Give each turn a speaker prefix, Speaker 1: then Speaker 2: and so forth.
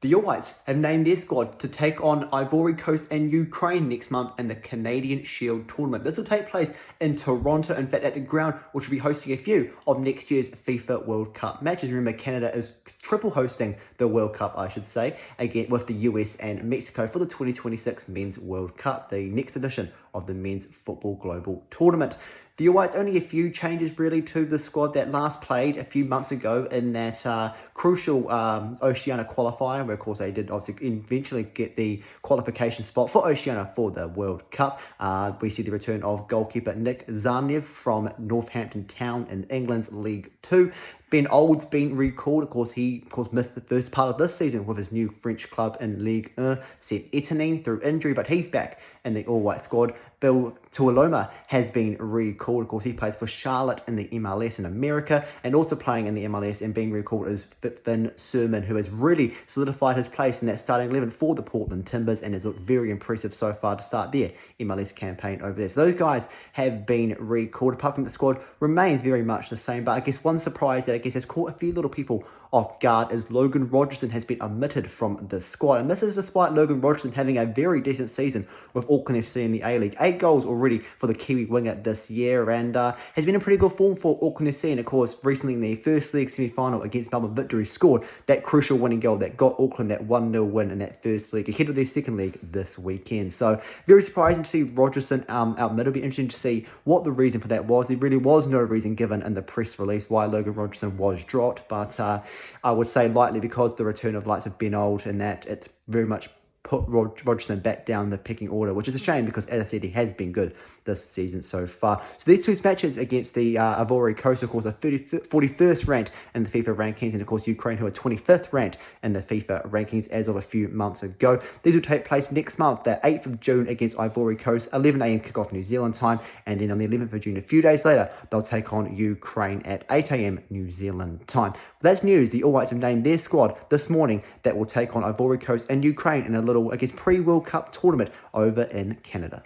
Speaker 1: The All Whites have named their squad to take on Ivory Coast and Ukraine next month in the Canadian Shield tournament. This will take place in Toronto, in fact, at the ground, which will be hosting a few of next year's FIFA World Cup matches. Remember, Canada is triple hosting the World Cup, I should say, again with the US and Mexico for the 2026 Men's World Cup, the next edition of the Men's Football Global Tournament. The All Whites, only a few changes really to the squad that last played a few months ago in that crucial Oceania qualifier, where of course they did obviously eventually get the qualification spot for Oceania for the World Cup. We see the return of goalkeeper Nickn'detail from Northampton Town in England's League 2. Ben Old's been recalled. Of course, he missed the first part of this season with his new French club in Ligue 1, Set Etienne, through injury, but he's back in the All-White squad. Bill Tuoloma has been recalled. Of course, he plays for Charlotte in the MLS in America, and also playing in the MLS and being recalled is Finn Sermon, who has really solidified his place in that starting 11 for the Portland Timbers and has looked very impressive so far to start their MLS campaign over there. So those guys have been recalled. Apart from the squad remains very much the same, but I guess one surprise that has caught a few little people off guard is Logan Rogerson has been omitted from the squad. And this is despite Logan Rogerson having a very decent season with Auckland FC in the A-League. 8 goals already for the Kiwi winger this year, and has been in pretty good form for Auckland FC. And of course, recently in the first league semi-final against Melbourne Victory, scored that crucial winning goal that got Auckland that 1-0 win in that first league ahead of their second league this weekend. So very surprising to see Rogerson out mid. It'll be interesting to see what the reason for that was. There really was no reason given in the press release why Logan Rogerson was dropped, but I would say likely because the return of likes of Ben Old, and that it's very much put Rogerson back down the pecking order, which is a shame because, as I said, he has been good this season so far. So these two matches against the Ivory Coast, of course, are 41st ranked in the FIFA rankings, and of course Ukraine, who are 25th ranked in the FIFA rankings as of a few months ago. These will take place next month, the 8th of June against Ivory Coast, 11 a.m. kickoff New Zealand time, and then on the 11th of June, a few days later, they'll take on Ukraine at 8 a.m. New Zealand time. That's news. The All Whites have named their squad this morning that will take on Ivory Coast and Ukraine in a little, I guess, pre-World Cup tournament over in Canada.